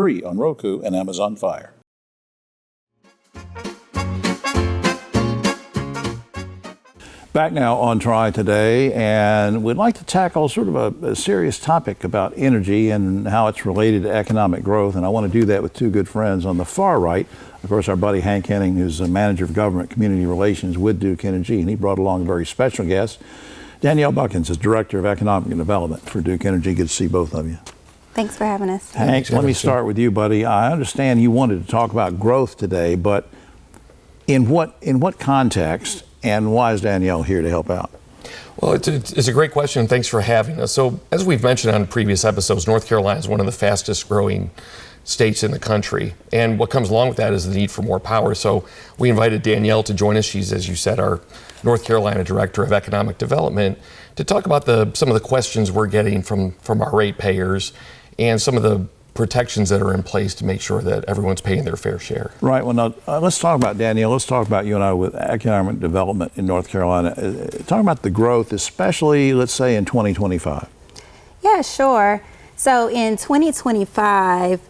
free on Roku and Amazon Fire. Back now on Triad today, and we'd like to tackle sort of a serious topic about energy and how it's related to economic growth. And I want to do that with two good friends on the far right. Of course, our buddy Hank Henning, who's the manager of government community relations with Duke Energy, and he brought along a very special guest. Danielle Buckins is Director of Economic Development for Duke Energy. Good to see both of you. Thanks for having us. Hank, let me start with you, buddy. I understand you wanted to talk about growth today, but in what context, and why is Danielle here to help out? Well, it's a great question. Thanks for having us. So, as we've mentioned on previous episodes, North Carolina is one of the fastest growing states in the country. And what comes along with that is the need for more power. So we invited Danielle to join us. She's, as you said, our North Carolina Director of Economic Development, to talk about some of the questions we're getting from our ratepayers and some of the protections that are in place to make sure that everyone's paying their fair share. Right. Well, now, let's talk about Danielle. Let's talk about you and I with economic development in North Carolina. Talk about the growth, especially, let's say, in 2025. Yeah, sure. So in 2025,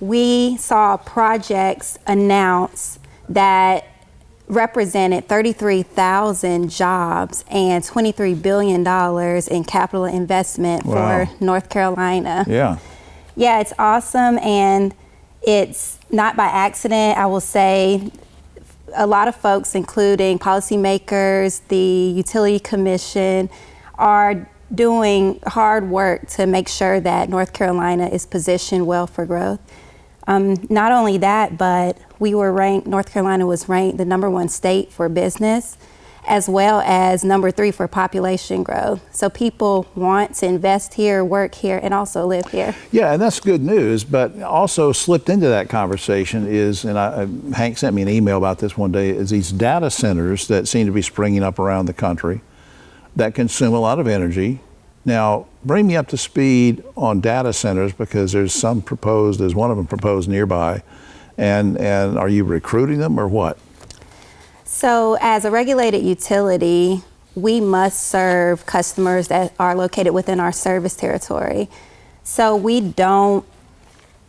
we saw projects announced that represented 33,000 jobs and $23 billion in capital investment for North Carolina. Yeah. Yeah, it's awesome, and it's not by accident. I will say a lot of folks, including policymakers, the Utility Commission, are doing hard work to make sure that North Carolina is positioned well for growth. Not only that, but North Carolina was ranked the #1 state for business, as well as #3 for population growth. So people want to invest here, work here, and also live here. Yeah, and that's good news, but also slipped into that conversation is, and Hank sent me an email about this one day, is these data centers that seem to be springing up around the country that consume a lot of energy. Now, bring me up to speed on data centers, because there's one of them proposed nearby, and are you recruiting them or what? So as a regulated utility, we must serve customers that are located within our service territory. So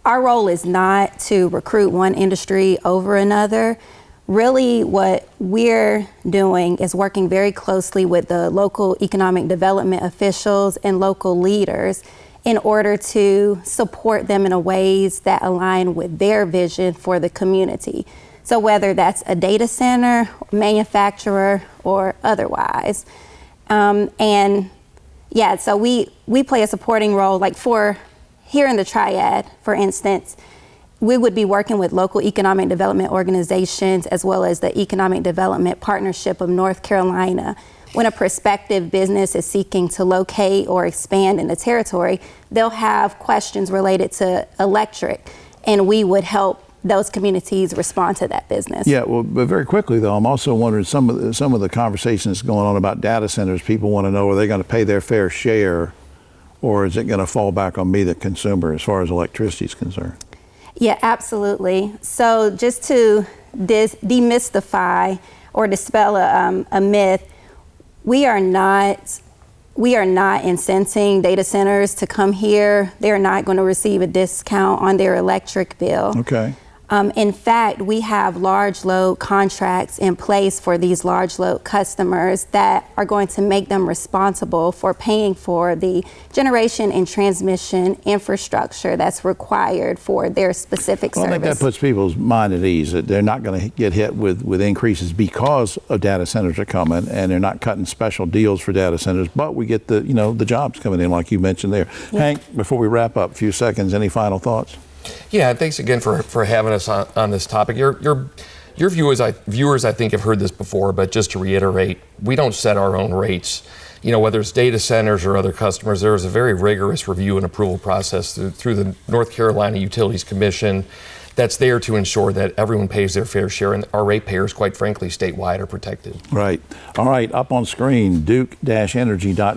our role is not to recruit one industry over another. Really, what we're doing is working very closely with the local economic development officials and local leaders in order to support them in ways that align with their vision for the community. So whether that's a data center, manufacturer, or otherwise. So we play a supporting role, like for here in the Triad, for instance. We would be working with local economic development organizations as well as the Economic Development Partnership of North Carolina. When a prospective business is seeking to locate or expand in the territory, they'll have questions related to electric, and we would help those communities respond to that business. Yeah, well, but very quickly though, I'm also wondering some of the conversations going on about data centers. People want to know, are they going to pay their fair share, or is it going to fall back on me, the consumer, as far as electricity is concerned? Yeah, absolutely. So just to demystify or dispel a myth, we are not incenting data centers to come here. They're not going to receive a discount on their electric bill. Okay. In fact, we have large load contracts in place for these large load customers that are going to make them responsible for paying for the generation and transmission infrastructure that's required for their specific service. I think that puts people's mind at ease, that they're not going to get hit with increases because of data centers are coming, and they're not cutting special deals for data centers, but we get the jobs coming in like you mentioned there. Yeah. Hank, before we wrap up, a few seconds, any final thoughts? Yeah, thanks again for having us on this topic. Your viewers, I think, have heard this before, but just to reiterate, we don't set our own rates. Whether it's data centers or other customers, there is a very rigorous review and approval process through the North Carolina Utilities Commission that's there to ensure that everyone pays their fair share, and our ratepayers, quite frankly, statewide, are protected. Right. All right, up on screen, duke-energy.com.